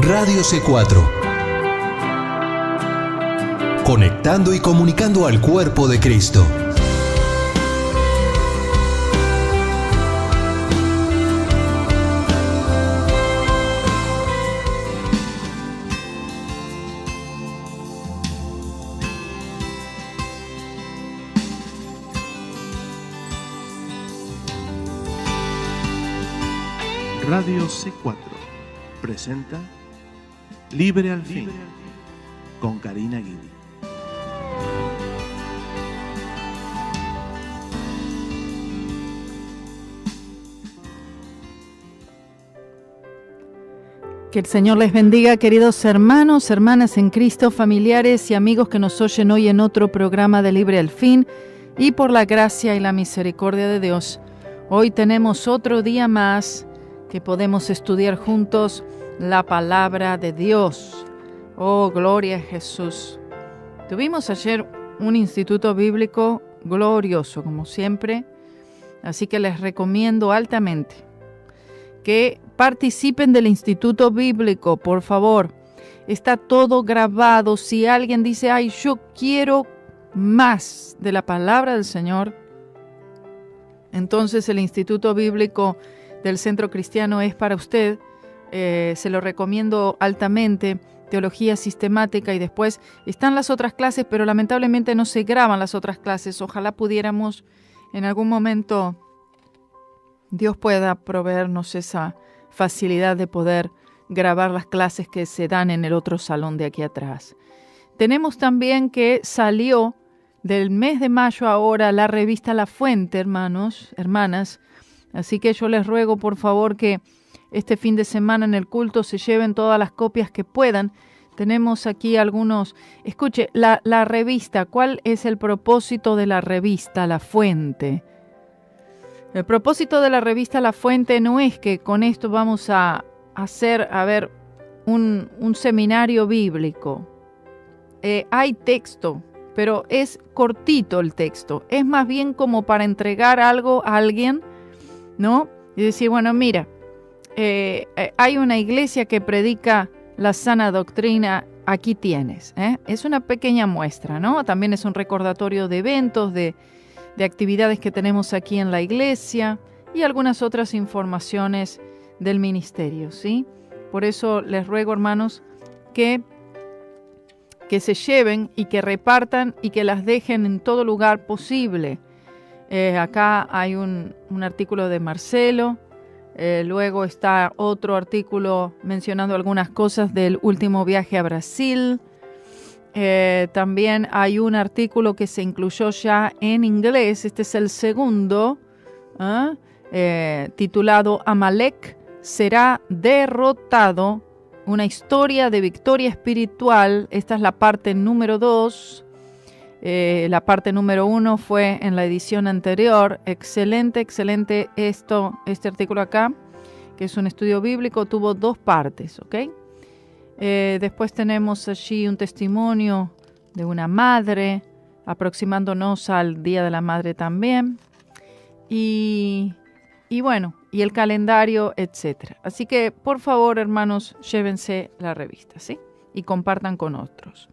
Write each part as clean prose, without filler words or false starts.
Radio C4. Conectando y comunicando al cuerpo de Cristo. Radio C4 presenta Libre al Fin con Karina Guidi. Que el Señor les bendiga, queridos hermanos, hermanas en Cristo, familiares y amigos que nos oyen hoy en otro programa de Libre al Fin, y por la gracia y la misericordia de Dios, hoy tenemos otro día más que podemos estudiar juntos la palabra de Dios. Oh, gloria a Jesús. Tuvimos ayer un instituto bíblico glorioso, como siempre, así que les recomiendo altamente que participen del instituto bíblico, por favor. Está todo grabado. Si alguien dice, ay, yo quiero más de la palabra del Señor, entonces el instituto bíblico del Centro Cristiano es para usted. Se lo recomiendo altamente. Teología sistemática, y después están las otras clases, pero lamentablemente no se graban las otras clases. Ojalá pudiéramos en algún momento, Dios pueda proveernos esa facilidad de poder grabar las clases que se dan en el otro salón de aquí atrás. Tenemos también que salió del mes de mayo ahora la revista La Fuente, hermanos, hermanas. Así que yo les ruego, por favor, que este fin de semana en el culto se lleven todas las copias que puedan. Tenemos aquí algunos. Escuche, la revista, ¿cuál es el propósito de la revista La Fuente? El propósito de la revista La Fuente no es que con esto vamos a hacer, un seminario bíblico. Hay texto, pero es cortito el texto. Es más bien como para entregar algo a alguien, ¿no? Y decir, bueno, mira, hay una iglesia que predica la sana doctrina, aquí tienes. Es una pequeña muestra, ¿no? También es un recordatorio de eventos, de actividades que tenemos aquí en la iglesia y algunas otras informaciones del ministerio, ¿sí? Por eso les ruego, hermanos, que se lleven y que repartan y que las dejen en todo lugar posible. Acá hay un artículo de Marcelo, luego está otro artículo mencionando algunas cosas del último viaje a Brasil. También hay un artículo que se incluyó ya en inglés, este es el segundo, titulado Amalek será derrotado, una historia de victoria espiritual. Esta es la parte número 2. La parte número 1 fue en la edición anterior. Excelente, excelente este artículo acá, que es un estudio bíblico, tuvo 2 partes, ¿ok? Después tenemos allí un testimonio de una madre, aproximándonos al Día de la Madre también. Y bueno, y el calendario, etc. Así que, por favor, hermanos, llévense la revista, ¿sí? Y compartan con otros.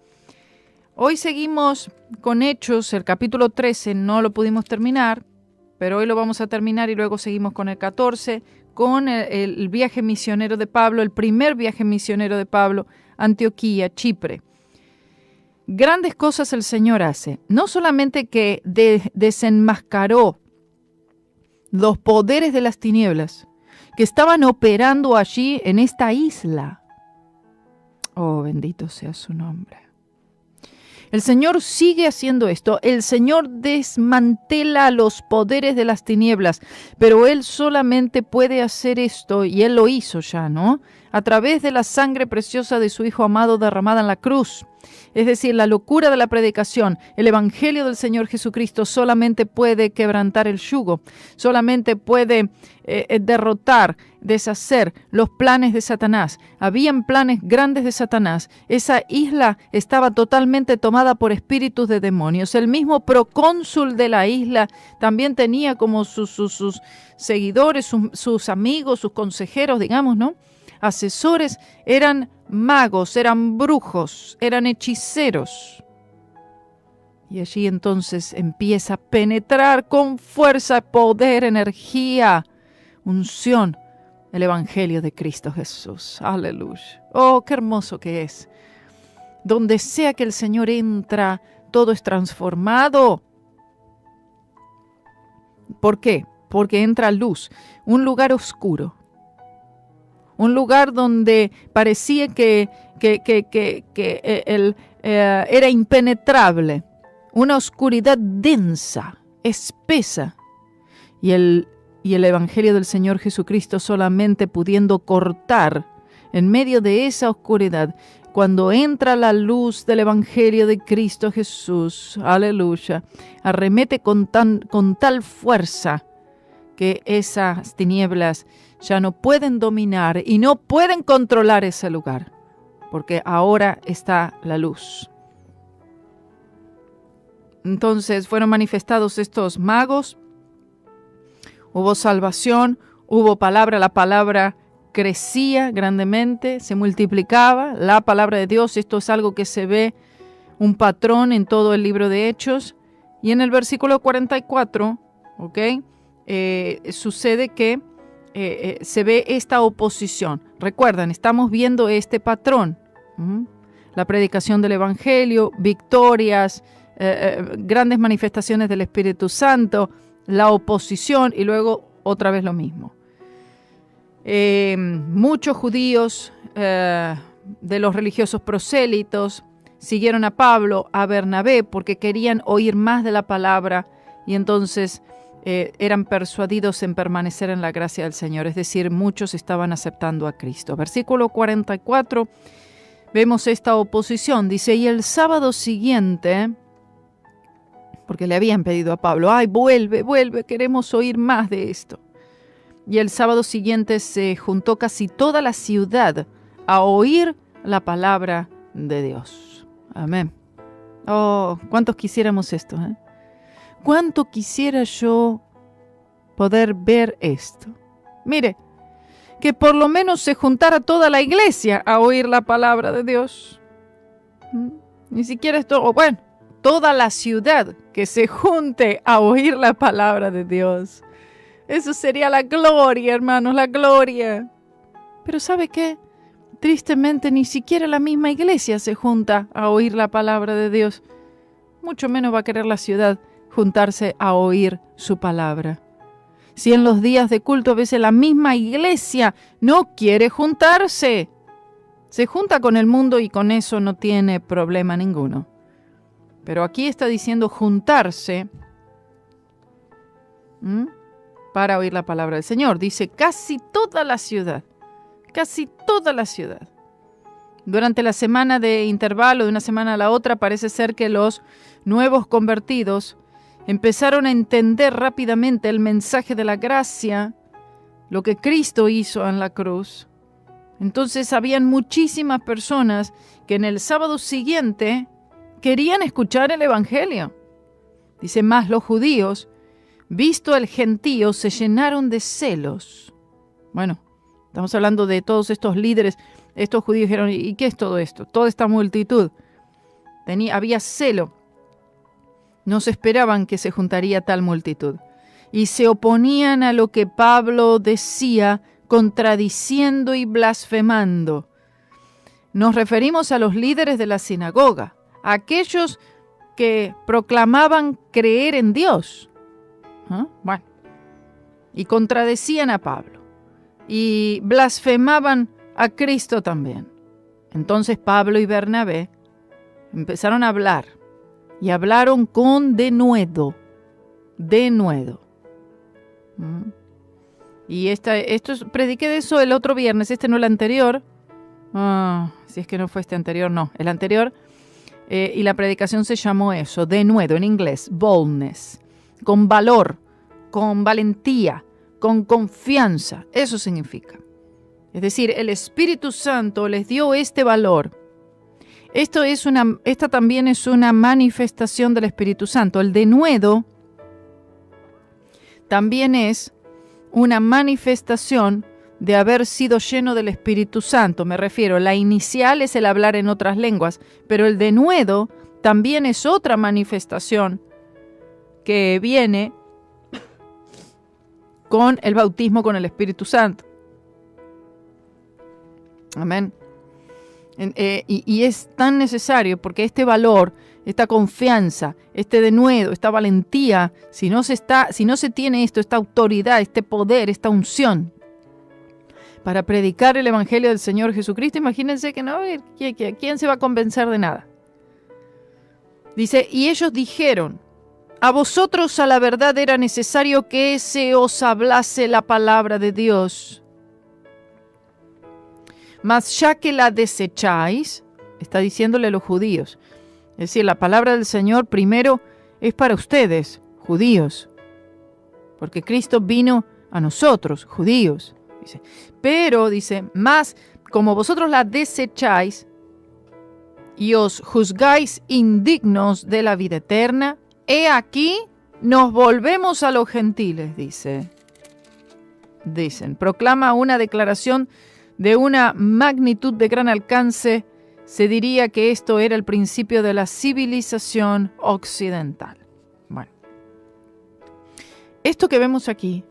Hoy seguimos con Hechos, el capítulo 13 no lo pudimos terminar, pero hoy lo vamos a terminar y luego seguimos con el 14, con el viaje misionero de Pablo, el primer viaje misionero de Pablo, Antioquía, Chipre. Grandes cosas el Señor hace, no solamente que desenmascaró los poderes de las tinieblas que estaban operando allí en esta isla. Oh, bendito sea su nombre. El Señor sigue haciendo esto. El Señor desmantela los poderes de las tinieblas, pero Él solamente puede hacer esto, y Él lo hizo ya, ¿no? A través de la sangre preciosa de su Hijo amado derramada en la cruz. Es decir, la locura de la predicación, el Evangelio del Señor Jesucristo solamente puede quebrantar el yugo, solamente puede derrotar, deshacer los planes de Satanás. Habían planes grandes de Satanás. Esa isla estaba totalmente tomada por espíritus de demonios. El mismo procónsul de la isla también tenía como sus seguidores, sus amigos, sus consejeros, digamos, ¿no? asesores eran magos, eran brujos, eran hechiceros. Y allí entonces empieza a penetrar con fuerza, poder, energía, unción, el Evangelio de Cristo Jesús. Aleluya. Oh, qué hermoso que es. Donde sea que el Señor entra, todo es transformado. ¿Por qué? Porque entra luz, un lugar oscuro, un lugar donde parecía que era impenetrable, una oscuridad densa, espesa, y el Evangelio del Señor Jesucristo solamente pudiendo cortar en medio de esa oscuridad. Cuando entra la luz del Evangelio de Cristo Jesús, aleluya, arremete con tal fuerza que esas tinieblas ya no pueden dominar y no pueden controlar ese lugar, porque ahora está la luz. Entonces fueron manifestados estos magos, hubo salvación, hubo palabra, la palabra crecía grandemente, se multiplicaba, la palabra de Dios. Esto es algo que se ve un patrón en todo el libro de Hechos. Y en el versículo 44, sucede que se ve esta oposición. Recuerdan, estamos viendo este patrón. La predicación del Evangelio, victorias, grandes manifestaciones del Espíritu Santo, la oposición y luego otra vez lo mismo. Muchos judíos de los religiosos prosélitos siguieron a Pablo, a Bernabé, porque querían oír más de la palabra y entonces eran persuadidos en permanecer en la gracia del Señor. Es decir, muchos estaban aceptando a Cristo. Versículo 44, vemos esta oposición. Dice, y el sábado siguiente, porque le habían pedido a Pablo, ¡ay, vuelve, queremos oír más de esto! Y el sábado siguiente se juntó casi toda la ciudad a oír la palabra de Dios. Amén. Oh, ¿cuántos quisiéramos esto? ¿Cuánto quisiera yo poder ver esto? Mire, que por lo menos se juntara toda la iglesia a oír la palabra de Dios. Ni siquiera esto, bueno, toda la ciudad que se junte a oír la palabra de Dios. Eso sería la gloria, hermanos, la gloria. Pero ¿sabe qué? Tristemente, ni siquiera la misma iglesia se junta a oír la palabra de Dios. Mucho menos va a querer la ciudad juntarse a oír su palabra. Si en los días de culto a veces la misma iglesia no quiere juntarse, se junta con el mundo y con eso no tiene problema ninguno. Pero aquí está diciendo juntarse para oír la palabra del Señor. Dice casi toda la ciudad. Durante la semana de intervalo, de una semana a la otra, parece ser que los nuevos convertidos empezaron a entender rápidamente el mensaje de la gracia, lo que Cristo hizo en la cruz. Entonces habían muchísimas personas que en el sábado siguiente querían escuchar el Evangelio. Dice, más los judíos, visto el gentío, se llenaron de celos. Bueno, estamos hablando de todos estos líderes. Estos judíos dijeron, ¿y qué es todo esto? Toda esta multitud. Había celo. No se esperaban que se juntaría tal multitud. Y se oponían a lo que Pablo decía, contradiciendo y blasfemando. Nos referimos a los líderes de la sinagoga, a aquellos que proclamaban creer en Dios. Bueno, y contradecían a Pablo y blasfemaban a Cristo también. Entonces Pablo y Bernabé empezaron a hablar y hablaron con denuedo. Y prediqué de eso el otro viernes, no el anterior. Si es que no fue este anterior, no, el anterior. Y la predicación se llamó eso, denuedo en inglés, boldness. Con valor, con valentía, con confianza. Eso significa. Es decir, el Espíritu Santo les dio este valor. Esta también es una manifestación del Espíritu Santo. El denuedo también es una manifestación de haber sido lleno del Espíritu Santo. Me refiero, la inicial es el hablar en otras lenguas, pero el denuedo también es otra manifestación que viene con el bautismo con el Espíritu Santo. Amén. Y es tan necesario porque este valor, esta confianza, este denuedo, esta valentía, si no se tiene esto, esta autoridad, este poder, esta unción para predicar el Evangelio del Señor Jesucristo, imagínense que no, ¿quién se va a convencer de nada? Dice, y ellos dijeron, a vosotros a la verdad era necesario que se os hablase la palabra de Dios. Mas ya que la desecháis, está diciéndole a los judíos, es decir, la palabra del Señor primero es para ustedes, judíos, porque Cristo vino a nosotros, judíos. Dice, pero, dice, más como vosotros la desecháis y os juzgáis indignos de la vida eterna, he aquí nos volvemos a los gentiles, dicen, proclama una declaración de una magnitud de gran alcance. Se diría que esto era el principio de la civilización occidental. Bueno, esto que vemos aquí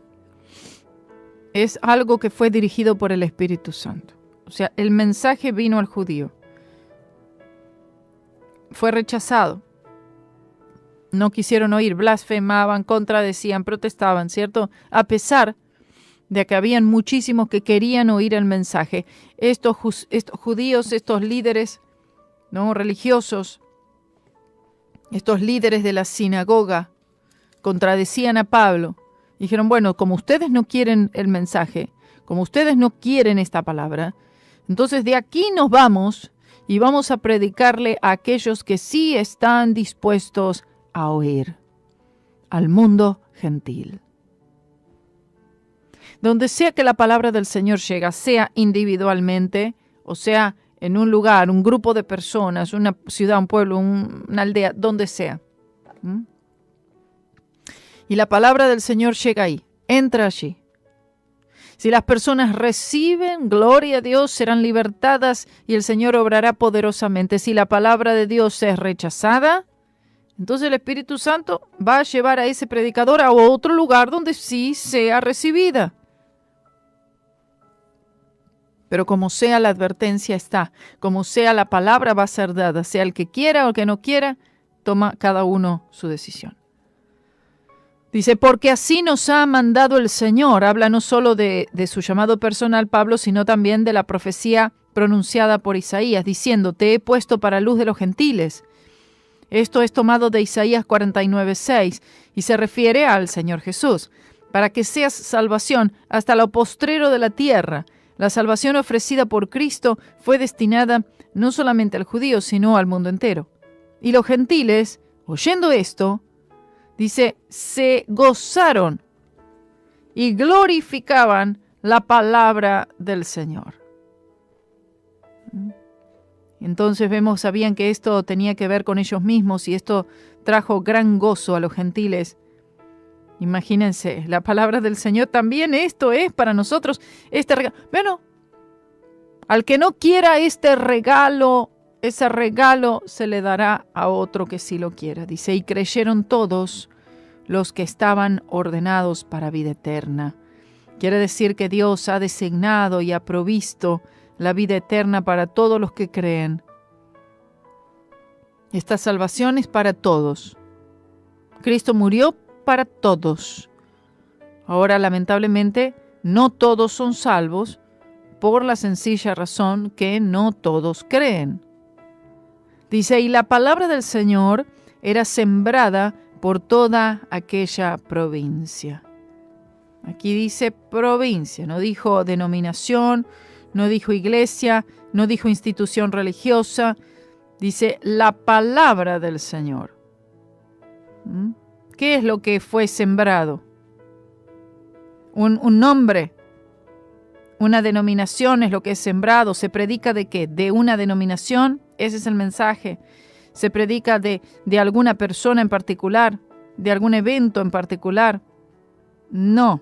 es algo que fue dirigido por el Espíritu Santo. O sea, el mensaje vino al judío. Fue rechazado. No quisieron oír, blasfemaban, contradecían, protestaban, ¿cierto? A pesar de que habían muchísimos que querían oír el mensaje. Estos judíos, estos líderes, ¿no?, religiosos, estos líderes de la sinagoga, contradecían a Pablo. Dijeron, bueno, como ustedes no quieren el mensaje, como ustedes no quieren esta palabra, entonces de aquí nos vamos y vamos a predicarle a aquellos que sí están dispuestos a oír, al mundo gentil. Donde sea que la palabra del Señor llega, sea individualmente, o sea en un lugar, un grupo de personas, una ciudad, un pueblo, una aldea, donde sea. Y la palabra del Señor llega ahí, entra allí. Si las personas reciben, gloria a Dios, serán libertadas y el Señor obrará poderosamente. Si la palabra de Dios es rechazada, entonces el Espíritu Santo va a llevar a ese predicador a otro lugar donde sí sea recibida. Pero como sea, la advertencia está, como sea, la palabra va a ser dada, sea el que quiera o el que no quiera, toma cada uno su decisión. Dice, porque así nos ha mandado el Señor. Habla no solo de su llamado personal, Pablo, sino también de la profecía pronunciada por Isaías, diciendo, te he puesto para luz de los gentiles. Esto es tomado de Isaías 49:6 y se refiere al Señor Jesús, para que seas salvación hasta lo postrero de la tierra. La salvación ofrecida por Cristo fue destinada no solamente al judío, sino al mundo entero. Y los gentiles, oyendo esto, dice, se gozaron y glorificaban la palabra del Señor. Entonces sabían que esto tenía que ver con ellos mismos y esto trajo gran gozo a los gentiles. Imagínense, la palabra del Señor también, esto es para nosotros, este regalo. Bueno, al que no quiera este regalo, ese regalo se le dará a otro que sí lo quiera. Dice, y creyeron todos los que estaban ordenados para vida eterna. Quiere decir que Dios ha designado y ha provisto la vida eterna para todos los que creen. Esta salvación es para todos. Cristo murió para todos. Ahora, lamentablemente, no todos son salvos por la sencilla razón que no todos creen. Dice, y la palabra del Señor era sembrada por toda aquella provincia. Aquí dice provincia, no dijo denominación, no dijo iglesia, no dijo institución religiosa, dice la palabra del Señor. ¿Qué es lo que fue sembrado? Un nombre, una denominación es lo que es sembrado. ¿Se predica de qué? ¿De una denominación? Ese es el mensaje. ¿Se predica de alguna persona en particular? ¿De algún evento en particular? No.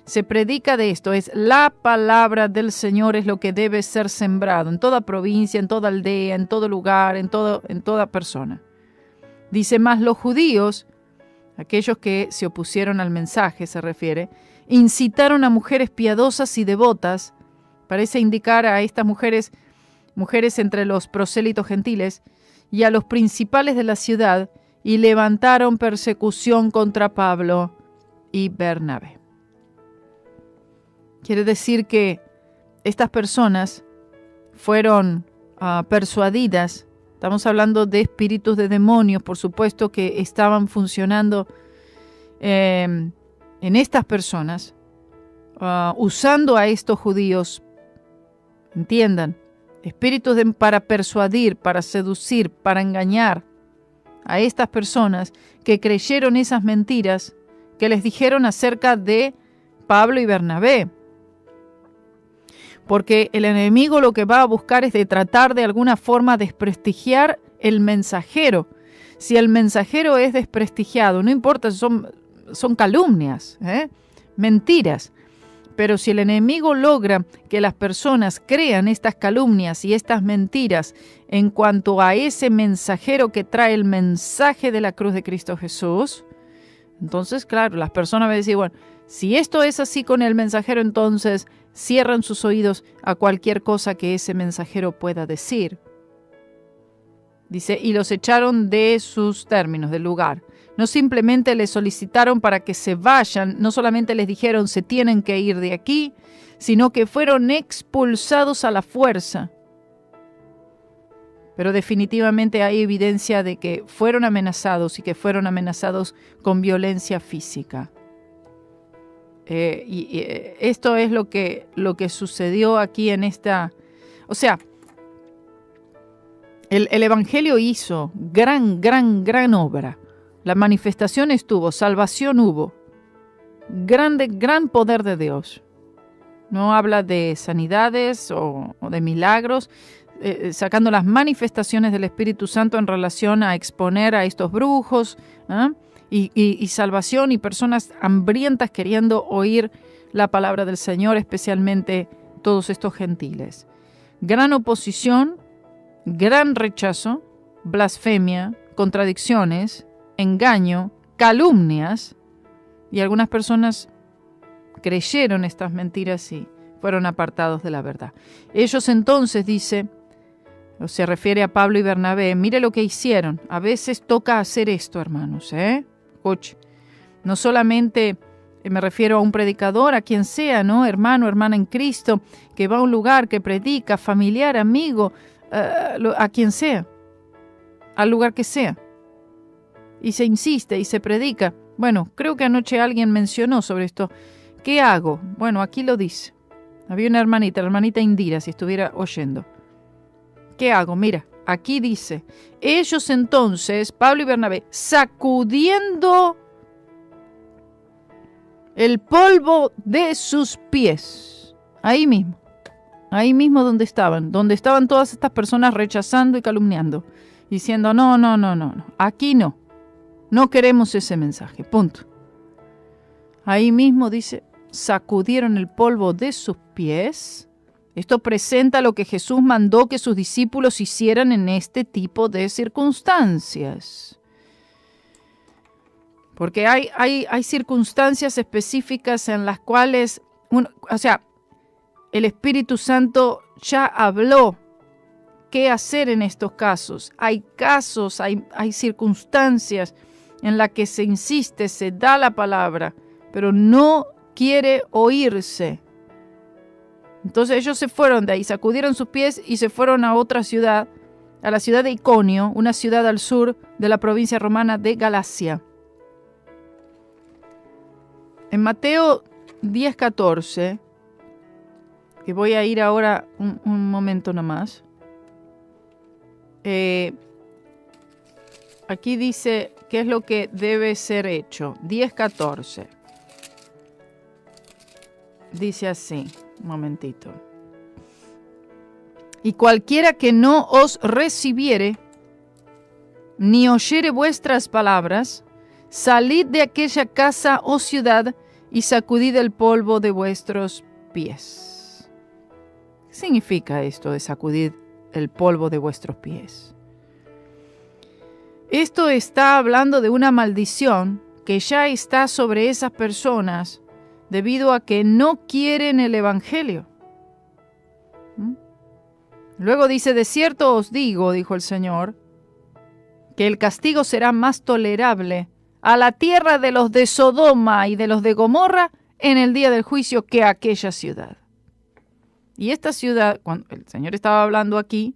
se predica de esto, es la palabra del Señor, es lo que debe ser sembrado en toda provincia, en toda aldea, en todo lugar, en toda persona. Dice, más los judíos, aquellos que se opusieron al mensaje, se refiere, incitaron a mujeres piadosas y devotas, parece indicar a estas mujeres entre los prosélitos gentiles, y a los principales de la ciudad, y levantaron persecución contra Pablo y Bernabé. Quiere decir que estas personas fueron persuadidas. Estamos hablando de espíritus de demonios, por supuesto, que estaban funcionando en estas personas, usando a estos judíos. Entiendan, espíritus para persuadir, para seducir, para engañar a estas personas que creyeron esas mentiras que les dijeron acerca de Pablo y Bernabé. Porque el enemigo lo que va a buscar es de tratar de alguna forma desprestigiar el mensajero. Si el mensajero es desprestigiado, no importa, son calumnias, mentiras. Pero si el enemigo logra que las personas crean estas calumnias y estas mentiras en cuanto a ese mensajero que trae el mensaje de la cruz de Cristo Jesús, entonces, claro, las personas van a decir, bueno, si esto es así con el mensajero, entonces cierran sus oídos a cualquier cosa que ese mensajero pueda decir. Dice, y los echaron de sus términos, del lugar. No simplemente les solicitaron para que se vayan, no solamente les dijeron se tienen que ir de aquí, sino que fueron expulsados a la fuerza. Pero definitivamente hay evidencia de que fueron amenazados y que fueron amenazados con violencia física. Esto es lo que sucedió aquí en esta... O sea, el Evangelio hizo gran obra. La manifestación estuvo, salvación hubo. Gran poder de Dios. No habla de sanidades o de milagros, sacando las manifestaciones del Espíritu Santo en relación a exponer a estos brujos, y salvación y personas hambrientas queriendo oír la palabra del Señor, especialmente todos estos gentiles. Gran oposición, gran rechazo, blasfemia, contradicciones, engaño, calumnias, y algunas personas creyeron estas mentiras y fueron apartados de la verdad. Ellos entonces, dice, o se refiere a Pablo y Bernabé, mire lo que hicieron. A veces toca hacer esto, hermanos, Escuche. No solamente me refiero a un predicador, a quien sea, ¿no? Hermano, hermana en Cristo, que va a un lugar, que predica, familiar, amigo, a quien sea, al lugar que sea. Y se insiste y se predica. Bueno, creo que anoche alguien mencionó sobre esto. ¿Qué hago? Bueno, aquí lo dice. Había una hermanita, la hermanita Indira, si estuviera oyendo. ¿Qué hago? Mira, aquí dice. Ellos entonces, Pablo y Bernabé, sacudiendo el polvo de sus pies. Ahí mismo donde estaban todas estas personas rechazando y calumniando, diciendo, no, aquí no queremos ese mensaje, punto. Ahí mismo dice, sacudieron el polvo de sus pies. Esto presenta lo que Jesús mandó que sus discípulos hicieran en este tipo de circunstancias. Porque hay circunstancias específicas en las cuales, el Espíritu Santo ya habló qué hacer en estos casos. Hay casos, hay circunstancias en las que se insiste, se da la palabra, pero no quiere oírse. Entonces ellos se fueron de ahí, sacudieron sus pies y se fueron a otra ciudad, a la ciudad de Iconio, una ciudad al sur de la provincia romana de Galacia. En Mateo 10:14, que voy a ir ahora un momento nomás, aquí dice qué es lo que debe ser hecho. 10:14. Dice así, un momentito. Y cualquiera que no os recibiere, ni oyere vuestras palabras, salid de aquella casa o ciudad y sacudid el polvo de vuestros pies. ¿Qué significa esto de sacudir el polvo de vuestros pies? Esto está hablando de una maldición que ya está sobre esas personas debido a que no quieren el Evangelio. Luego dice, de cierto os digo, dijo el Señor, que el castigo será más tolerable a la tierra de los de Sodoma y de los de Gomorra en el día del juicio que a aquella ciudad. Y esta ciudad, cuando el Señor estaba hablando aquí,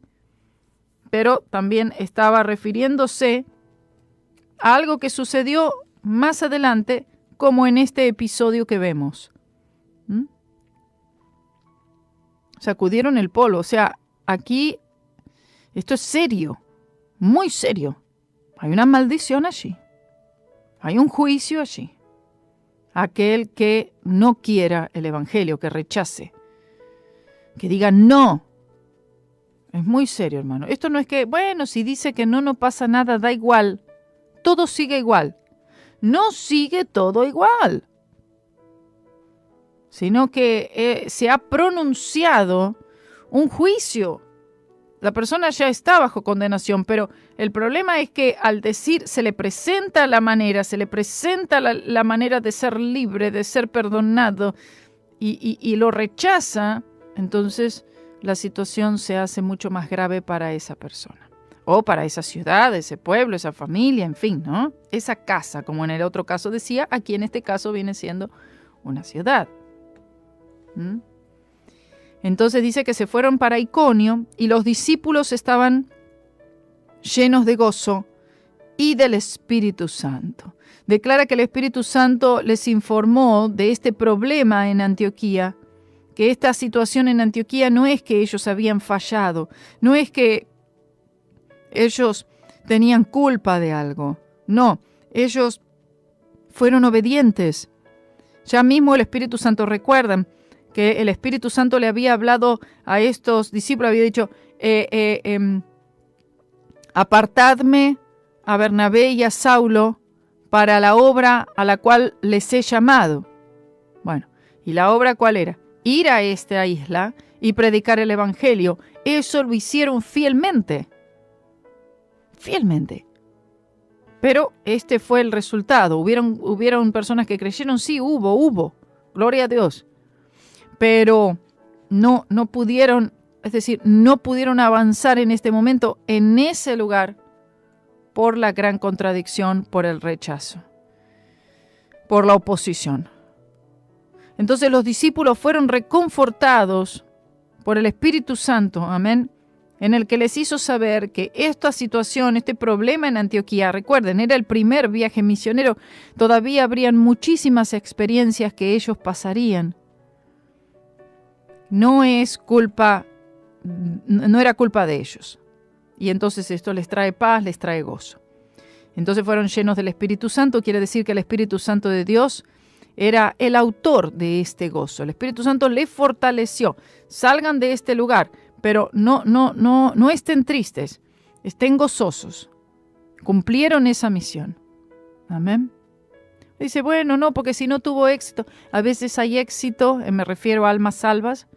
pero también estaba refiriéndose a algo que sucedió más adelante, como en este episodio que vemos. Sacudieron el polvo, o sea, aquí esto es serio, muy serio. Hay una maldición allí, hay un juicio allí. Aquel que no quiera el Evangelio, que rechace, que diga no. Es muy serio, hermano. Esto no es que, bueno, si dice que no pasa nada, da igual. Todo sigue igual. No sigue todo igual. Sino que se ha pronunciado un juicio. La persona ya está bajo condenación, pero el problema es que al decir, se le presenta la manera de ser libre, de ser perdonado, y lo rechaza, entonces la situación se hace mucho más grave para esa persona. O para esa ciudad, ese pueblo, esa familia, en fin, ¿no? Esa casa, como en el otro caso decía, aquí en este caso viene siendo una ciudad. Entonces dice que se fueron para Iconio y los discípulos estaban llenos de gozo y del Espíritu Santo. Declara que el Espíritu Santo les informó de este problema en Antioquía, que esta situación en Antioquía no es que ellos habían fallado, no es que ellos tenían culpa de algo, no, ellos fueron obedientes. Ya mismo el Espíritu Santo, recuerdan que el Espíritu Santo le había hablado a estos discípulos, había dicho, apartadme a Bernabé y a Saulo para la obra a la cual les he llamado. Bueno, ¿y la obra cuál era? Ir a esta isla y predicar el Evangelio. Eso lo hicieron fielmente. Fielmente. Pero este fue el resultado. ¿Hubieron personas que creyeron? Sí, hubo. Gloria a Dios. Pero no pudieron, es decir, no pudieron avanzar en este momento, en ese lugar, por la gran contradicción, por el rechazo, por la oposición. Entonces los discípulos fueron reconfortados por el Espíritu Santo, amén, en el que les hizo saber que esta situación, este problema en Antioquía, recuerden, era el primer viaje misionero, todavía habrían muchísimas experiencias que ellos pasarían. No era culpa de ellos. Y entonces esto les trae paz, les trae gozo. Entonces fueron llenos del Espíritu Santo, quiere decir que el Espíritu Santo de Dios era el autor de este gozo. El Espíritu Santo les fortaleció. Salgan de este lugar, pero no estén tristes, estén gozosos. Cumplieron esa misión. Amén. Dice, bueno, no, porque si no tuvo éxito. A veces hay éxito, me refiero a almas salvas,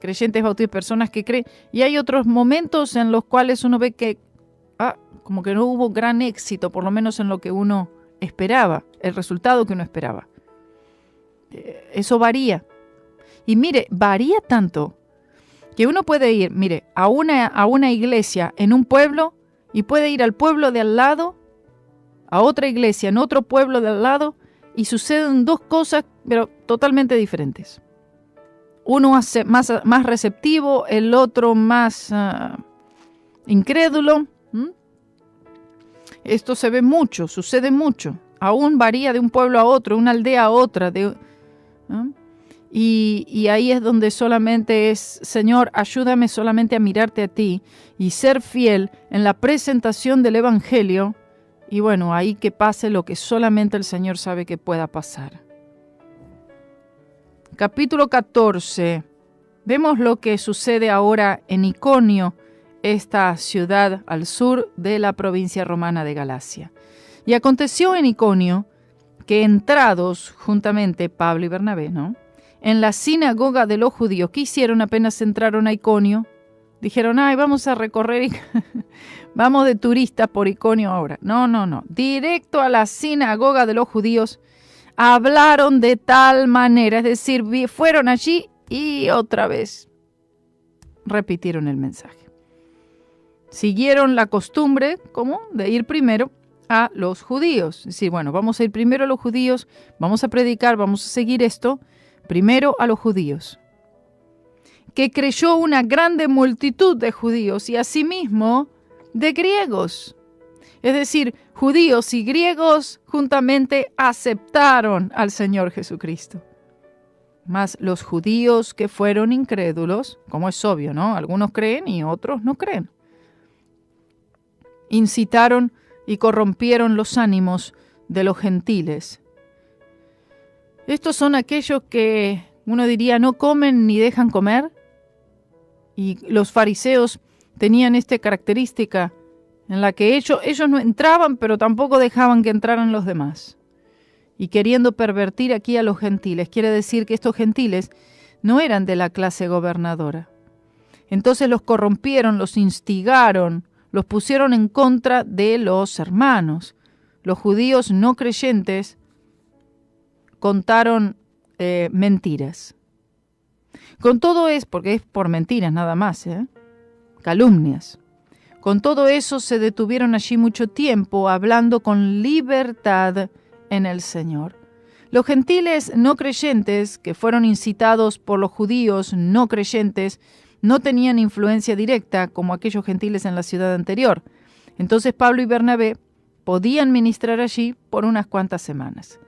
creyentes bautizados, personas que creen. Y hay otros momentos en los cuales uno ve que como que no hubo gran éxito, por lo menos en lo que uno esperaba, el resultado que uno esperaba. Eso varía. Y mire, varía tanto que uno puede ir, mire, a una iglesia en un pueblo y puede ir al pueblo de al lado, a otra iglesia en otro pueblo de al lado, y suceden dos cosas, pero totalmente diferentes. Uno más receptivo, el otro más incrédulo. Esto se ve mucho, sucede mucho. Aún varía de un pueblo a otro, una aldea a otra. Y ahí es donde solamente es, Señor, ayúdame solamente a mirarte a ti y ser fiel en la presentación del Evangelio. Y bueno, ahí que pase lo que solamente el Señor sabe que pueda pasar. Capítulo 14. Vemos lo que sucede ahora en Iconio, esta ciudad al sur de la provincia romana de Galacia. Y aconteció en Iconio que entrados juntamente Pablo y Bernabé, ¿no?, en la sinagoga de los judíos, ¿qué hicieron apenas entraron a Iconio? Dijeron, ay, vamos a recorrer, vamos de turistas por Iconio ahora. No, directo a la sinagoga de los judíos, hablaron de tal manera, es decir, fueron allí y otra vez repitieron el mensaje. Siguieron la costumbre, ¿cómo?, de ir primero a los judíos. Es decir, bueno, vamos a ir primero a los judíos, vamos a predicar, vamos a seguir esto, primero a los judíos. Que creyó una grande multitud de judíos y asimismo de griegos. Es decir, judíos y griegos juntamente aceptaron al Señor Jesucristo. Mas los judíos que fueron incrédulos, como es obvio, ¿no?, algunos creen y otros no creen, incitaron y corrompieron los ánimos de los gentiles. Estos son aquellos que uno diría no comen ni dejan comer. Y los fariseos tenían esta característica en la que ellos no entraban, pero tampoco dejaban que entraran los demás. Y queriendo pervertir aquí a los gentiles, quiere decir que estos gentiles no eran de la clase gobernadora. Entonces los corrompieron, los instigaron, los pusieron en contra de los hermanos. Los judíos no creyentes contaron mentiras. Con todo eso, porque es por mentiras nada más, calumnias. Con todo eso se detuvieron allí mucho tiempo hablando con libertad en el Señor. Los gentiles no creyentes que fueron incitados por los judíos no creyentes no tenían influencia directa como aquellos gentiles en la ciudad anterior. Entonces Pablo y Bernabé podían ministrar allí por unas cuantas semanas.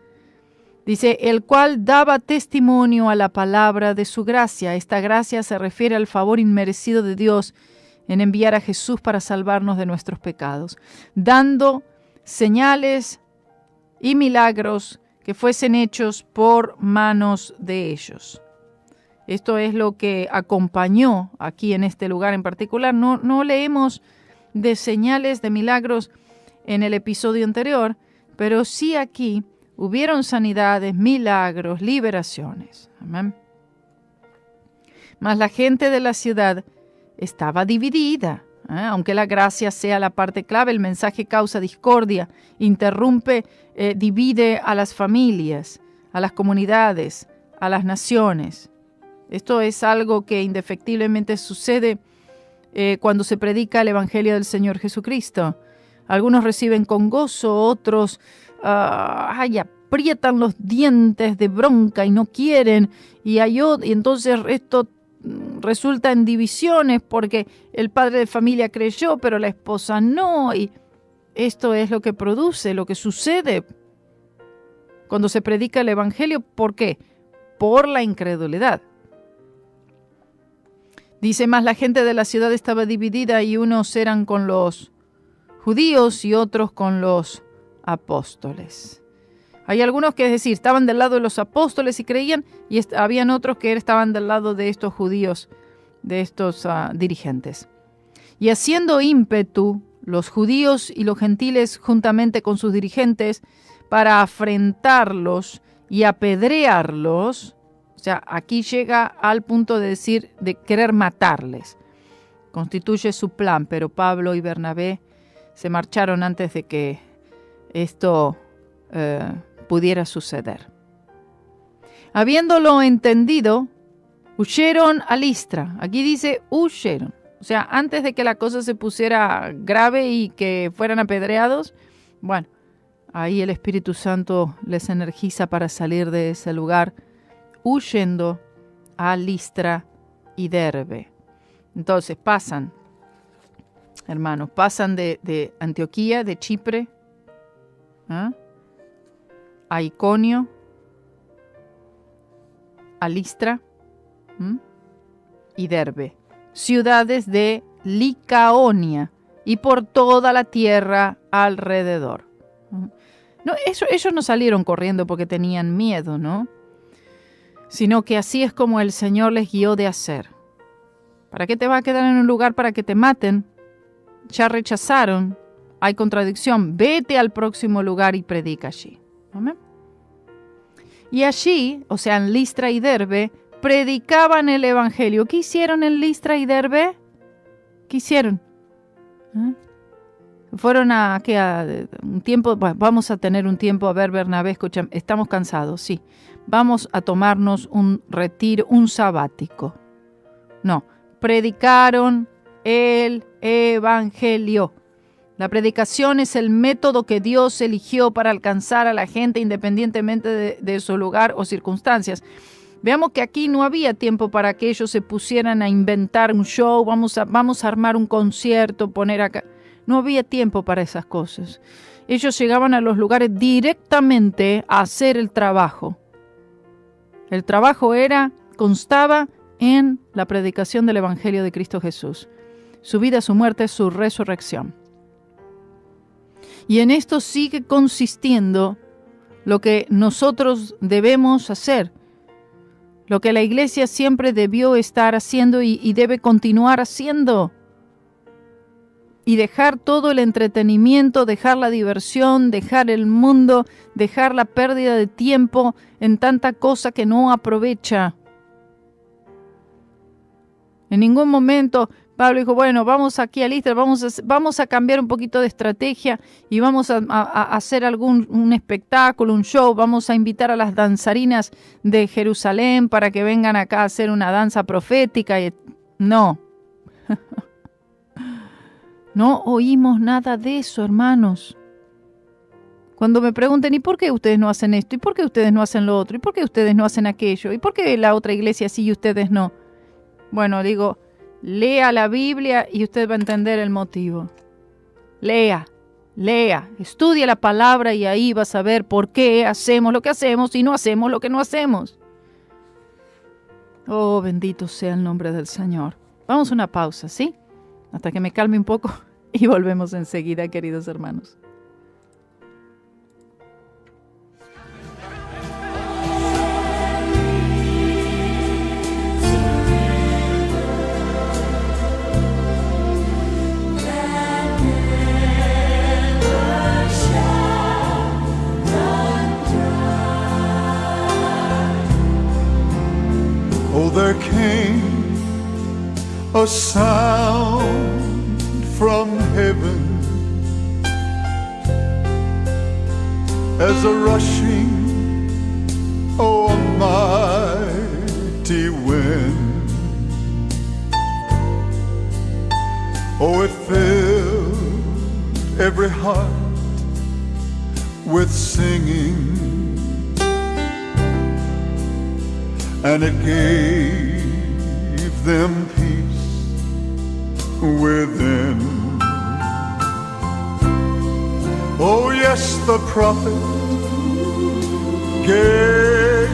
Dice, el cual daba testimonio a la palabra de su gracia. Esta gracia se refiere al favor inmerecido de Dios en enviar a Jesús para salvarnos de nuestros pecados, dando señales y milagros que fuesen hechos por manos de ellos. Esto es lo que acompañó aquí en este lugar en particular. No leemos de señales, de milagros en el episodio anterior, pero sí aquí hubieron sanidades, milagros, liberaciones. Amén. Mas la gente de la ciudad estaba dividida. Aunque la gracia sea la parte clave, el mensaje causa discordia, interrumpe, divide a las familias, a las comunidades, a las naciones. Esto es algo que indefectiblemente sucede cuando se predica el Evangelio del Señor Jesucristo. Algunos reciben con gozo, otros aprietan los dientes de bronca y no quieren, y entonces esto resulta en divisiones porque el padre de familia creyó, pero la esposa no, y esto es lo que produce, lo que sucede cuando se predica el Evangelio. ¿Por qué? Por la incredulidad. Dice, más la gente de la ciudad estaba dividida y unos eran con los judíos y otros con los apóstoles. Hay algunos que, es decir, estaban del lado de los apóstoles y creían, y habían otros que estaban del lado de estos judíos, de estos dirigentes. Y haciendo ímpetu los judíos y los gentiles juntamente con sus dirigentes para afrentarlos y apedrearlos, o sea, aquí llega al punto de decir, de querer matarles. Constituye su plan, pero Pablo y Bernabé se marcharon antes de que esto pudiera suceder. Habiéndolo entendido, huyeron a Listra. Aquí dice huyeron. O sea, antes de que la cosa se pusiera grave y que fueran apedreados, bueno, ahí el Espíritu Santo les energiza para salir de ese lugar, huyendo a Listra y Derbe. Entonces pasan, hermanos, pasan de Antioquía, de Chipre, a Iconio, a Listra y Derbe, ciudades de Licaonia y por toda la tierra alrededor. No, ellos no salieron corriendo porque tenían miedo, ¿no? Sino que así es como el Señor les guió de hacer. ¿Para qué te vas a quedar en un lugar para que te maten? Ya rechazaron, hay contradicción. Vete al próximo lugar y predica allí. ¿Amén? Y allí, o sea, en Listra y Derbe, predicaban el Evangelio. ¿Qué hicieron en Listra y Derbe? ¿Qué hicieron? Fueron a un tiempo, bueno, vamos a tener un tiempo, a ver, Bernabé, escucha, estamos cansados, sí. Vamos a tomarnos un retiro, un sabático. No, predicaron el Evangelio. La predicación es el método que Dios eligió para alcanzar a la gente independientemente de su lugar o circunstancias. Veamos que aquí no había tiempo para que ellos se pusieran a inventar un show, vamos a armar un concierto, poner acá. No había tiempo para esas cosas. Ellos llegaban a los lugares directamente a hacer el trabajo. El trabajo constaba en la predicación del Evangelio de Cristo Jesús. Su vida, su muerte, su resurrección. Y en esto sigue consistiendo lo que nosotros debemos hacer, lo que la iglesia siempre debió estar haciendo y debe continuar haciendo. Y dejar todo el entretenimiento, dejar la diversión, dejar el mundo, dejar la pérdida de tiempo en tanta cosa que no aprovecha. En ningún momento Pablo dijo, bueno, vamos aquí a Listra, vamos a cambiar un poquito de estrategia y vamos a hacer un espectáculo, un show, vamos a invitar a las danzarinas de Jerusalén para que vengan acá a hacer una danza profética. No. No oímos nada de eso, hermanos. Cuando me pregunten, ¿y por qué ustedes no hacen esto? ¿Y por qué ustedes no hacen lo otro? ¿Y por qué ustedes no hacen aquello? ¿Y por qué la otra iglesia sí y ustedes no? Bueno, digo, lea la Biblia y usted va a entender el motivo. Lea, estudie la palabra y ahí va a saber por qué hacemos lo que hacemos y no hacemos lo que no hacemos. Oh, bendito sea el nombre del Señor. Vamos a una pausa, ¿sí? Hasta que me calme un poco y volvemos enseguida, queridos hermanos. Oh, there came a sound from heaven as a rushing, oh, a mighty wind. Oh, it filled every heart with singing, and it gave them peace within. Oh yes, the prophet gave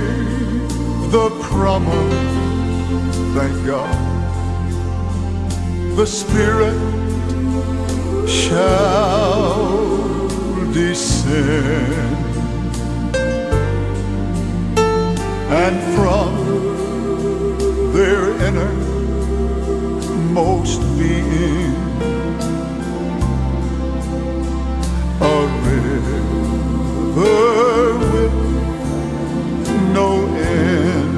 the promise, thank God. The Spirit shall descend, and from their innermost being a river with no end.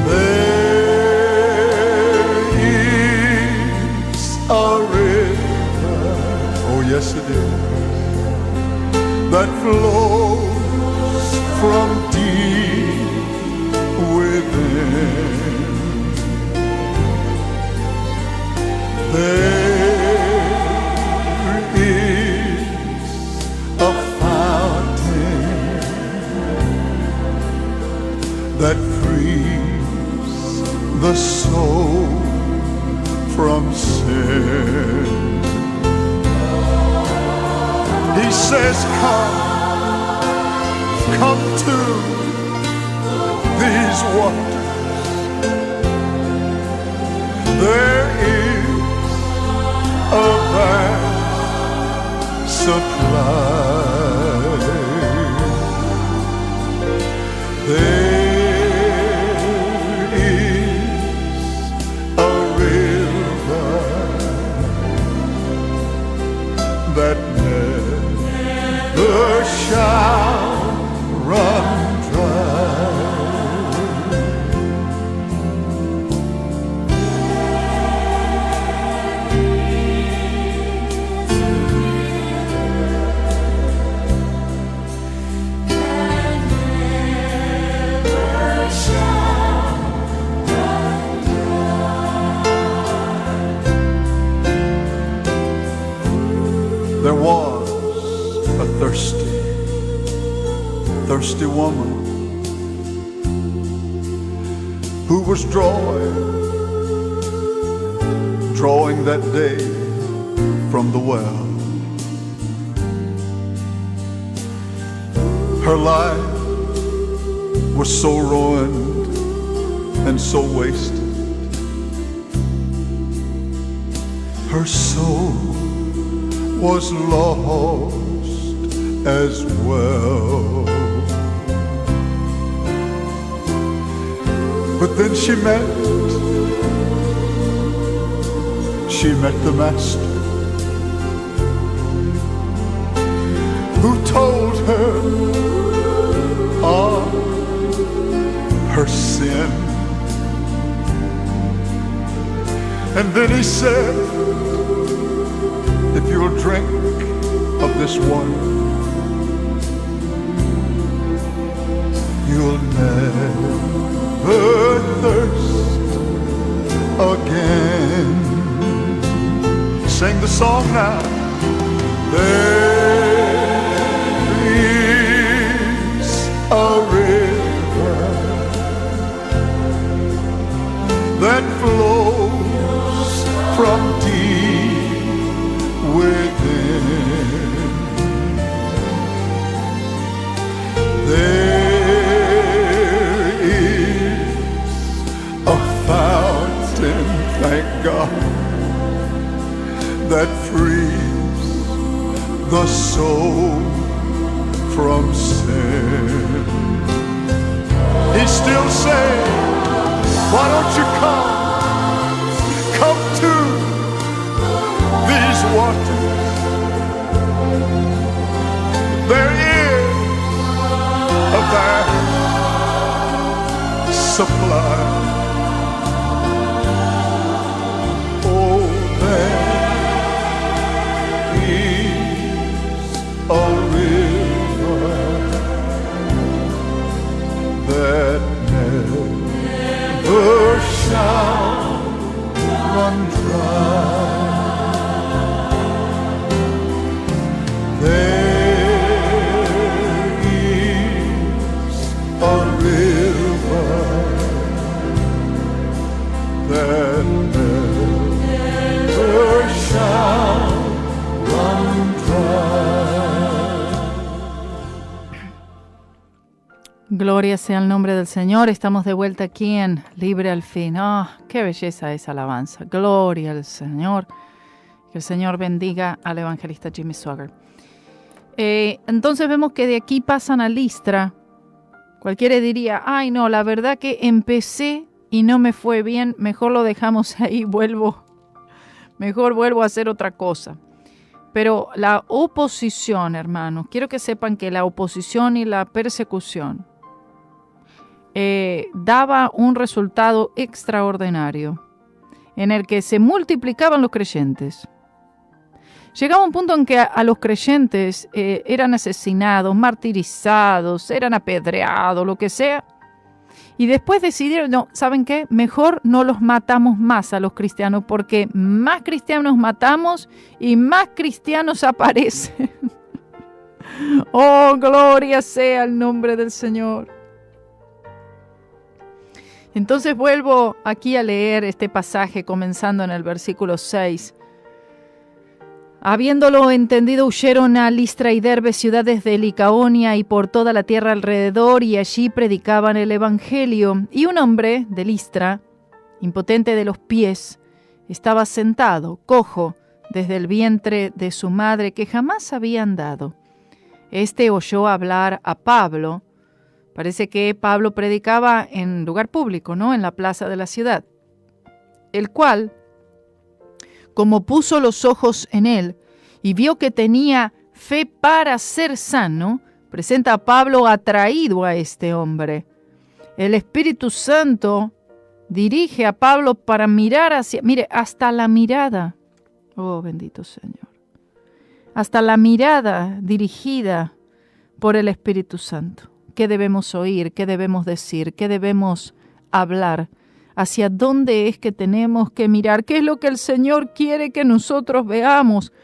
There is a river, oh yes it is, that flows from deep within. There is a fountain that frees the soul from sin. He says, come to these waters. There is a vast supply. There is a river that never thirsty woman who was drawing that day from the well. Her life was so ruined and so wasted. Her soul was lost as well. But then she met the Master, who told her of her sin. And then he said, if you'll drink of this wine, you'll never thirst again. Sing the song now. There is a river that flows from deep within. There is a fountain, thank God, that frees the soul from sin. He still says, why don't you come to these waters? There is a vast supply. Oh, there is a river that never shall run dry. There is a river that never shall run dry. Gloria sea el nombre del Señor. Estamos de vuelta aquí en Libre al Fin. Qué belleza esa alabanza. Gloria al Señor. Que el Señor bendiga al evangelista Jimmy Swaggart. Entonces vemos que de aquí pasan a Listra. Cualquiera diría, ay no, la verdad que empecé y no me fue bien, mejor lo dejamos ahí, mejor vuelvo a hacer otra cosa. Pero la oposición, hermanos, quiero que sepan que la oposición y la persecución daba un resultado extraordinario en el que se multiplicaban los creyentes. Llegaba un punto en que a los creyentes eran asesinados, martirizados, eran apedreados, lo que sea. Y después decidieron, no, ¿saben qué? Mejor no los matamos más a los cristianos, porque más cristianos matamos y más cristianos aparecen. Oh, gloria sea el nombre del Señor. Entonces vuelvo aquí a leer este pasaje comenzando en el versículo 6. Habiéndolo entendido, huyeron a Listra y Derbe, ciudades de Licaonia y por toda la tierra alrededor, y allí predicaban el evangelio. Y un hombre de Listra, impotente de los pies, estaba sentado, cojo, desde el vientre de su madre, que jamás había andado. Este oyó hablar a Pablo. Parece que Pablo predicaba en lugar público, ¿no? En la plaza de la ciudad. El cual, como puso los ojos en él y vio que tenía fe para ser sano, presenta a Pablo atraído a este hombre. El Espíritu Santo dirige a Pablo para mirar hasta la mirada. Oh, bendito Señor. Hasta la mirada dirigida por el Espíritu Santo. ¿Qué debemos oír? ¿Qué debemos decir? ¿Qué debemos hablar? ¿Hacia dónde es que tenemos que mirar? ¿Qué es lo que el Señor quiere que nosotros veamos?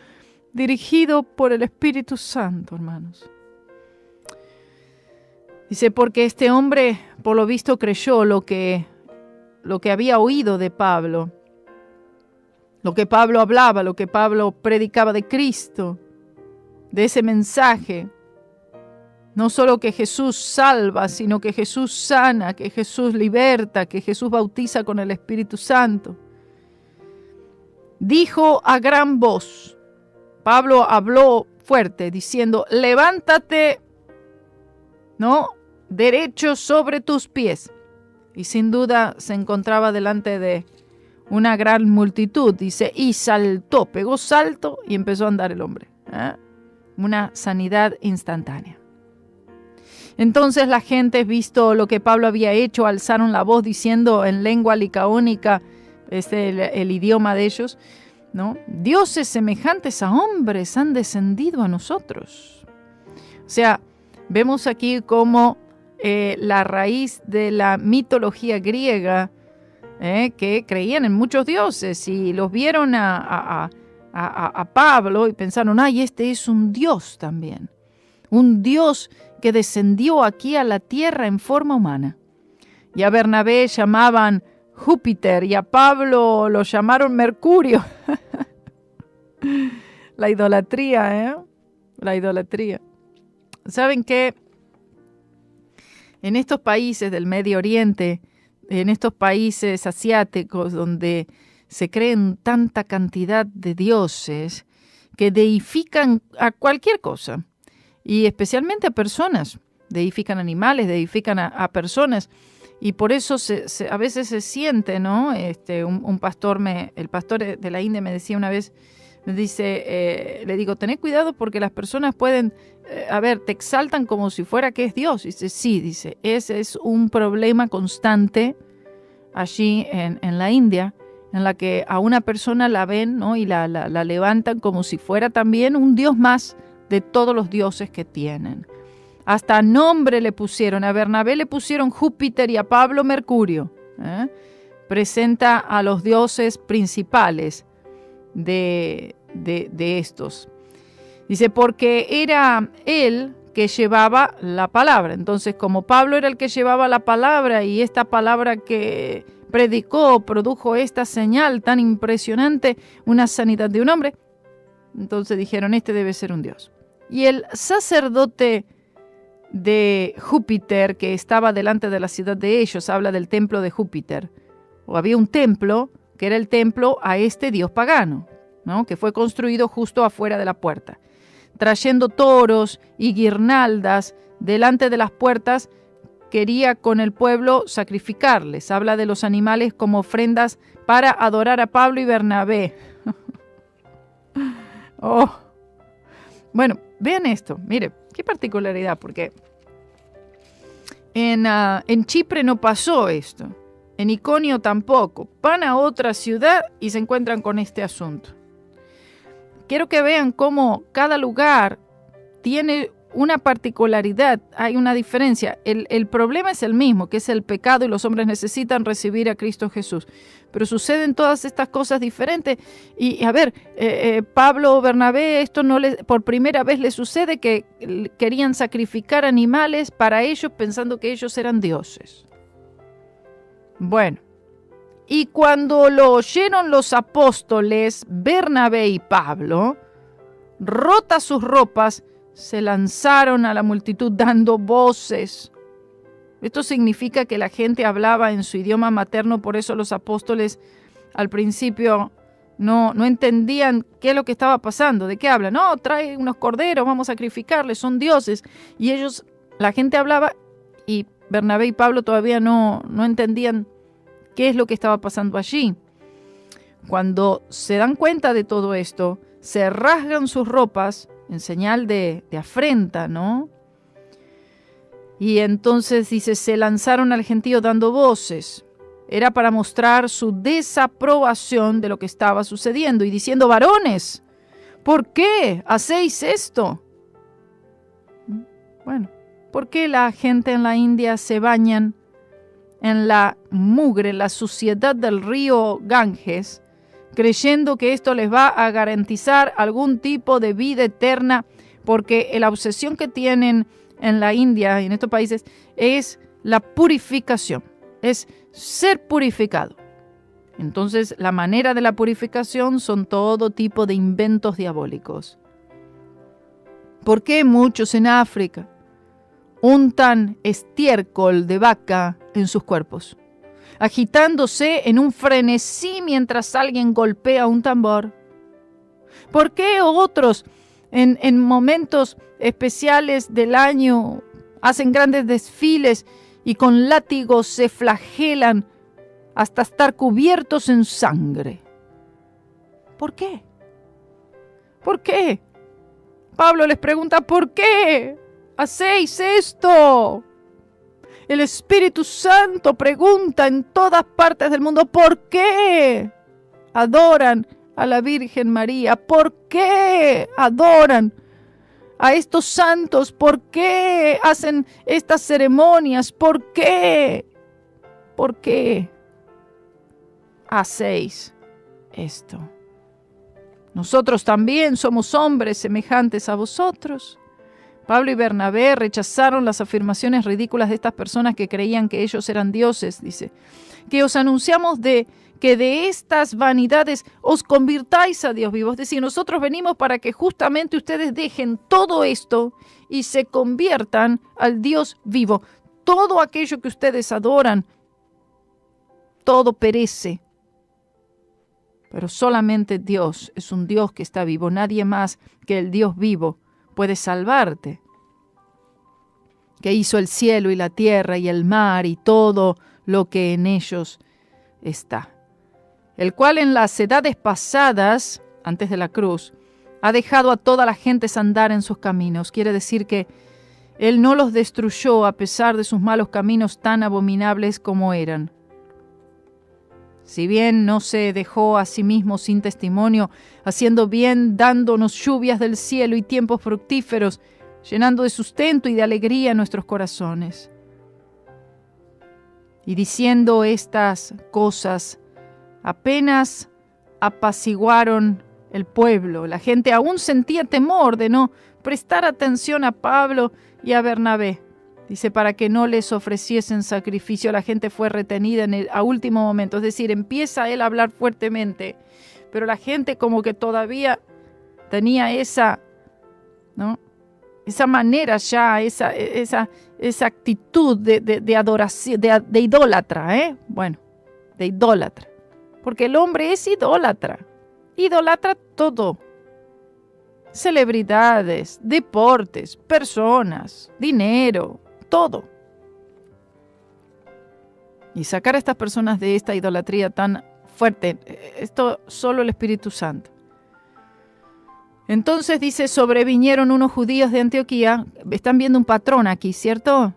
Dirigido por el Espíritu Santo, hermanos. Dice, porque este hombre, por lo visto, creyó lo que había oído de Pablo, lo que Pablo hablaba, lo que Pablo predicaba de Cristo, de ese mensaje. No solo que Jesús salva, sino que Jesús sana, que Jesús liberta, que Jesús bautiza con el Espíritu Santo. Dijo a gran voz, Pablo habló fuerte, diciendo, levántate, ¿no?, derecho sobre tus pies. Y sin duda se encontraba delante de una gran multitud, dice, y saltó, pegó salto y empezó a andar el hombre. Una sanidad instantánea. Entonces la gente, visto lo que Pablo había hecho, alzaron la voz diciendo en lengua licaónica, el idioma de ellos, ¿no? Dioses semejantes a hombres han descendido a nosotros. O sea, vemos aquí cómo la raíz de la mitología griega, que creían en muchos dioses y los vieron a Pablo y pensaron, ay, este es un dios también. Un dios que descendió aquí a la tierra en forma humana. Y a Bernabé llamaban Júpiter y a Pablo lo llamaron Mercurio. La idolatría, La idolatría. ¿Saben qué? En estos países del Medio Oriente, en estos países asiáticos donde se creen tanta cantidad de dioses que deifican a cualquier cosa, y especialmente a personas, deifican animales, deifican a personas, y por eso a veces se siente, ¿no? Un pastor, el pastor de la India me decía una vez, me dice, le digo, tened cuidado porque las personas pueden, te exaltan como si fuera que es Dios. Dice, sí, dice, ese es un problema constante allí en la India, en la que a una persona la ven, ¿no?, y la levantan como si fuera también un dios más de todos los dioses que tienen. Hasta nombre le pusieron, a Bernabé le pusieron Júpiter y a Pablo Mercurio. Presenta a los dioses principales de estos. Dice, porque era él que llevaba la palabra. Entonces, como Pablo era el que llevaba la palabra y esta palabra que predicó produjo esta señal tan impresionante, una sanidad de un hombre, entonces dijeron, este debe ser un dios. Y el sacerdote de Júpiter que estaba delante de la ciudad de ellos, habla del templo de Júpiter, o había un templo que era el templo a este dios pagano, ¿no?, que fue construido justo afuera de la puerta, trayendo toros y guirnaldas delante de las puertas, quería con el pueblo sacrificarles. Habla de los animales como ofrendas para adorar a Pablo y Bernabé. Bueno, vean esto, mire, qué particularidad, porque en Chipre no pasó esto, en Iconio tampoco. Van a otra ciudad y se encuentran con este asunto. Quiero que vean cómo cada lugar tiene una particularidad, hay una diferencia. El problema es el mismo, que es el pecado y los hombres necesitan recibir a Cristo Jesús. Pero suceden todas estas cosas diferentes. Y Pablo o Bernabé, esto por primera vez les sucede que querían sacrificar animales para ellos pensando que ellos eran dioses. Bueno, y cuando lo oyeron los apóstoles, Bernabé y Pablo, rotas sus ropas, se lanzaron a la multitud dando voces. Esto significa que la gente hablaba en su idioma materno, por eso los apóstoles al principio no entendían qué es lo que estaba pasando, de qué hablan. No, trae unos corderos, vamos a sacrificarles, son dioses. Y la gente hablaba y Bernabé y Pablo todavía no entendían qué es lo que estaba pasando allí. Cuando se dan cuenta de todo esto, se rasgan sus ropas en señal de afrenta, ¿no? Y entonces dice, se lanzaron al gentío dando voces. Era para mostrar su desaprobación de lo que estaba sucediendo y diciendo, varones, ¿por qué hacéis esto? Bueno, ¿por qué la gente en la India se bañan en la mugre, la suciedad del río Ganges, creyendo que esto les va a garantizar algún tipo de vida eterna? Porque la obsesión que tienen en la India y en estos países es la purificación, es ser purificado. Entonces, la manera de la purificación son todo tipo de inventos diabólicos. ¿Por qué muchos en África untan estiércol de vaca en sus cuerpos, agitándose en un frenesí mientras alguien golpea un tambor? ¿Por qué otros en momentos especiales del año hacen grandes desfiles y con látigos se flagelan hasta estar cubiertos en sangre? ¿Por qué? ¿Por qué? Pablo les pregunta, ¿por qué hacéis esto? El Espíritu Santo pregunta en todas partes del mundo, ¿por qué adoran a la Virgen María? ¿Por qué adoran a estos santos? ¿Por qué hacen estas ceremonias? ¿Por qué? ¿Por qué hacéis esto? Nosotros también somos hombres semejantes a vosotros. Pablo y Bernabé rechazaron las afirmaciones ridículas de estas personas que creían que ellos eran dioses, dice. Que os anunciamos que de estas vanidades os convirtáis a Dios vivo. Es decir, nosotros venimos para que justamente ustedes dejen todo esto y se conviertan al Dios vivo. Todo aquello que ustedes adoran, todo perece. Pero solamente Dios es un Dios que está vivo. Nadie más que el Dios vivo puede salvarte, que hizo el cielo y la tierra y el mar y todo lo que en ellos está, el cual en las edades pasadas, antes de la cruz, ha dejado a todas las gentes andar en sus caminos. Quiere decir que Él no los destruyó a pesar de sus malos caminos tan abominables como eran. Si bien no se dejó a sí mismo sin testimonio, haciendo bien, dándonos lluvias del cielo y tiempos fructíferos, llenando de sustento y de alegría nuestros corazones. Y diciendo estas cosas, apenas apaciguaron el pueblo. La gente aún sentía temor de no prestar atención a Pablo y a Bernabé. Dice, para que no les ofreciesen sacrificio. La gente fue retenida a último momento. Es decir, empieza él a hablar fuertemente, pero la gente como que todavía tenía esa, ¿no?, esa manera ya, esa actitud de adoración, de idólatra, bueno, de idólatra. Porque el hombre es idólatra. Idolatra todo. Celebridades, deportes, personas, dinero, todo. Y sacar a estas personas de esta idolatría tan fuerte, esto solo el Espíritu Santo. Entonces dice, sobrevinieron unos judíos de Antioquía. Están viendo un patrón aquí, ¿cierto?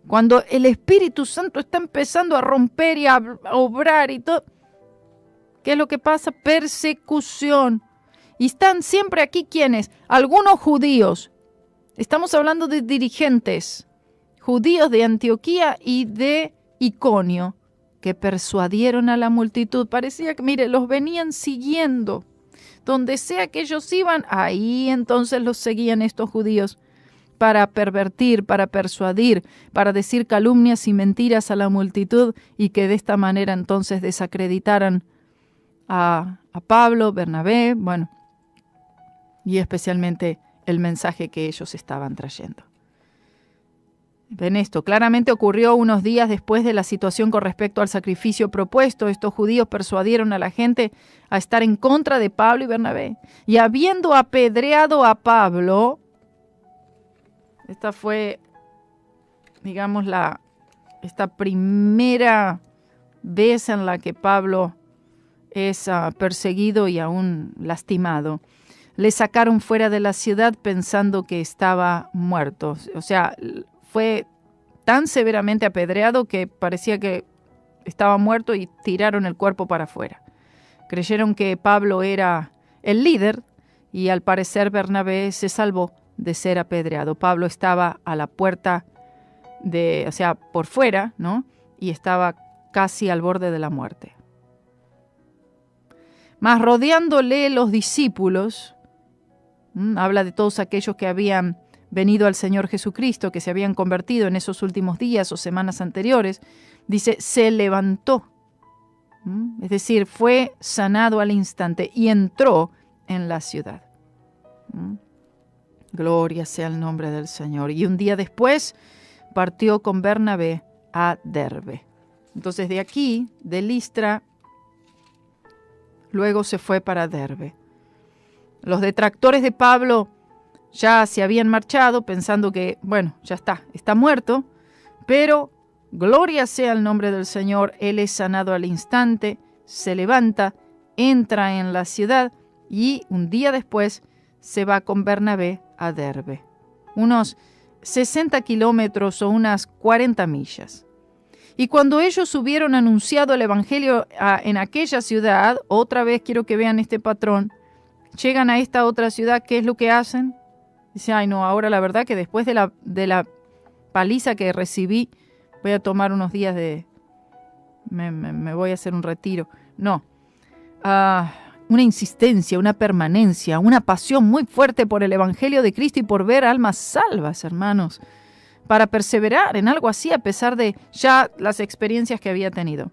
Cuando el Espíritu Santo está empezando a romper y a obrar y todo, ¿qué es lo que pasa? Persecución. Y están siempre aquí, ¿quiénes? Algunos judíos. Estamos hablando de dirigentes judíos de Antioquía y de Iconio, que persuadieron a la multitud. Parecía que, mire, los venían siguiendo. Donde sea que ellos iban, ahí entonces los seguían estos judíos para pervertir, para persuadir, para decir calumnias y mentiras a la multitud y que de esta manera entonces desacreditaran a Pablo, Bernabé, bueno, y especialmente el mensaje que ellos estaban trayendo. Ven esto, claramente ocurrió unos días después de la situación con respecto al sacrificio propuesto. Estos judíos persuadieron a la gente a estar en contra de Pablo y Bernabé. Y habiendo apedreado a Pablo, esta fue, digamos, esta primera vez en la que Pablo es perseguido y aún lastimado. Le sacaron fuera de la ciudad pensando que estaba muerto. O sea, fue tan severamente apedreado que parecía que estaba muerto y tiraron el cuerpo para afuera. Creyeron que Pablo era el líder y al parecer Bernabé se salvó de ser apedreado. Pablo estaba a la puerta o sea, por fuera, ¿no? Y estaba casi al borde de la muerte. Mas rodeándole los discípulos, Habla de todos aquellos que habían venido al Señor Jesucristo, que se habían convertido en esos últimos días o semanas anteriores. Dice, se levantó. Es decir, fue sanado al instante y entró en la ciudad. Gloria sea el nombre del Señor. Y un día después partió con Bernabé a Derbe. Entonces de aquí, de Listra, luego se fue para Derbe. Los detractores de Pablo ya se habían marchado pensando que, bueno, ya está muerto, pero gloria sea el nombre del Señor, Él es sanado al instante, se levanta, entra en la ciudad y un día después se va con Bernabé a Derbe. Unos 60 kilómetros o unas 40 millas. Y cuando ellos hubieron anunciado el Evangelio en aquella ciudad, otra vez quiero que vean este patrón, llegan a esta otra ciudad, ¿qué es lo que hacen? Dice, ay no, ahora la verdad que después de la paliza que recibí, voy a tomar unos días me voy a hacer un retiro. No, una insistencia, una permanencia, una pasión muy fuerte por el Evangelio de Cristo y por ver almas salvas, hermanos, para perseverar en algo así a pesar de ya las experiencias que había tenido.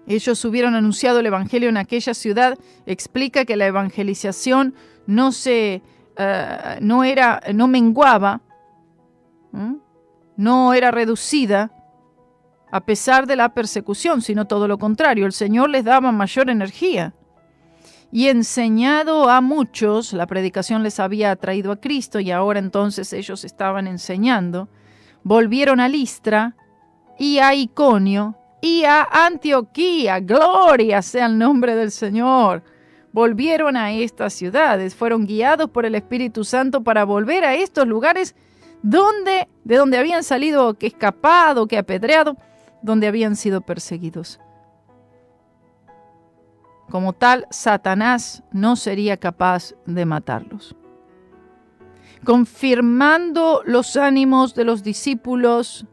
Ellos hubieron anunciado el Evangelio en aquella ciudad. Explica que la evangelización no menguaba, no era reducida a pesar de la persecución, sino todo lo contrario. El Señor les daba mayor energía. Y enseñado a muchos, la predicación les había atraído a Cristo y ahora entonces ellos estaban enseñando. Volvieron a Listra y a Iconio y a Antioquía. Gloria sea el nombre del Señor. Volvieron a estas ciudades, fueron guiados por el Espíritu Santo para volver a estos lugares de donde habían salido, que escapado, que apedreado, donde habían sido perseguidos. Como tal, Satanás no sería capaz de matarlos. Confirmando los ánimos de los discípulos,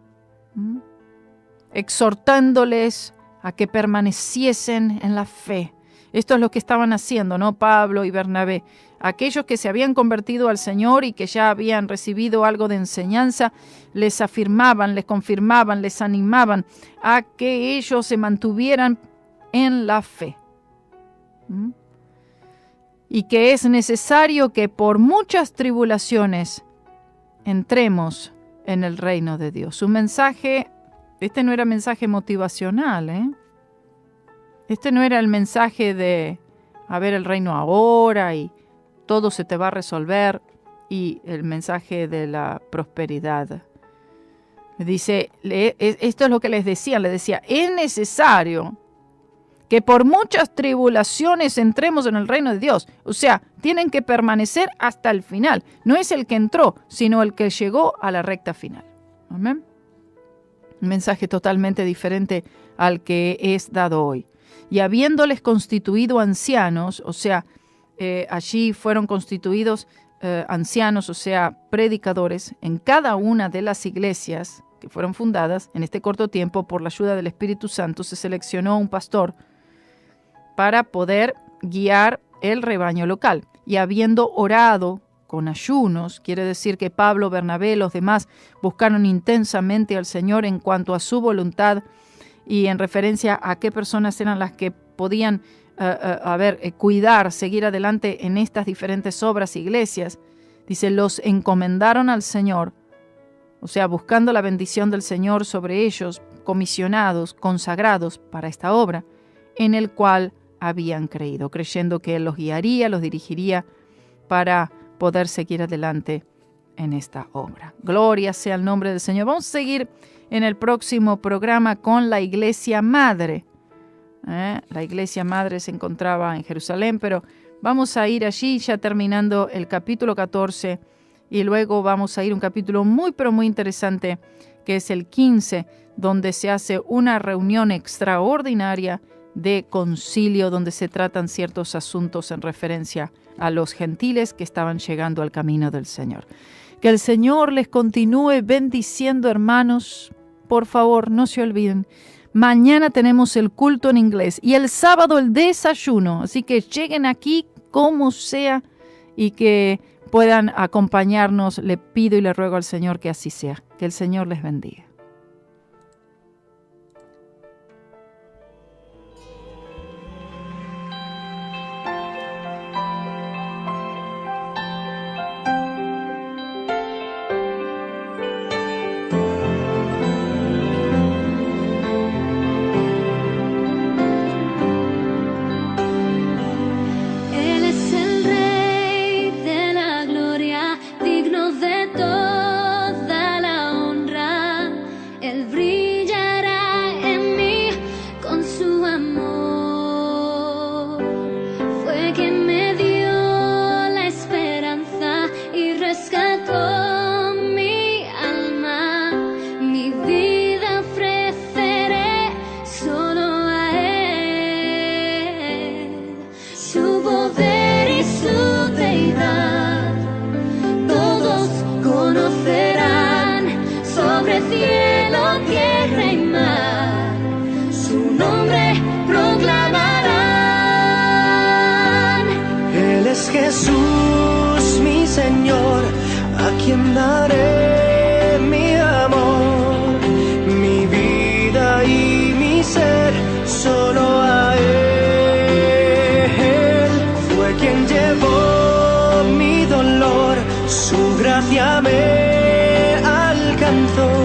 exhortándoles a que permaneciesen en la fe. Esto es lo que estaban haciendo, ¿no? Pablo y Bernabé. Aquellos que se habían convertido al Señor y que ya habían recibido algo de enseñanza, les afirmaban, les confirmaban, les animaban a que ellos se mantuvieran en la fe. Y que es necesario que por muchas tribulaciones entremos en el reino de Dios. Su mensaje, este no era mensaje motivacional, Este no era el mensaje de a ver el reino ahora y todo se te va a resolver, y el mensaje de la prosperidad. Dice, esto es lo que les decía, es necesario que por muchas tribulaciones entremos en el reino de Dios. O sea, tienen que permanecer hasta el final. No es el que entró, sino el que llegó a la recta final. Amén. Un mensaje totalmente diferente al que es dado hoy. Y habiéndoles constituido ancianos, o sea, allí fueron constituidos ancianos, o sea, predicadores, en cada una de las iglesias que fueron fundadas en este corto tiempo por la ayuda del Espíritu Santo, se seleccionó un pastor para poder guiar el rebaño local. Y habiendo orado con ayunos, quiere decir que Pablo, Bernabé, los demás buscaron intensamente al Señor en cuanto a su voluntad y en referencia a qué personas eran las que podían cuidar, seguir adelante en estas diferentes obras e iglesias. Dice, los encomendaron al Señor, o sea, buscando la bendición del Señor sobre ellos, comisionados, consagrados para esta obra, en el cual habían creído, creyendo que Él los guiaría, los dirigiría para poder seguir adelante en esta obra. Gloria sea el nombre del Señor. Vamos a seguir en el próximo programa con la Iglesia Madre. La Iglesia Madre se encontraba en Jerusalén, pero vamos a ir allí ya terminando el capítulo 14 y luego vamos a ir a un capítulo muy pero muy interesante que es el 15, donde se hace una reunión extraordinaria de concilio donde se tratan ciertos asuntos en referencia a los gentiles que estaban llegando al camino del Señor. Que el Señor les continúe bendiciendo, hermanos. Por favor, no se olviden. Mañana tenemos el culto en inglés y el sábado el desayuno. Así que lleguen aquí como sea y que puedan acompañarnos. Le pido y le ruego al Señor que así sea. Que el Señor les bendiga. Jesús, mi Señor, a quien daré mi amor, mi vida y mi ser, solo a Él. Fue quien llevó mi dolor, su gracia me alcanzó.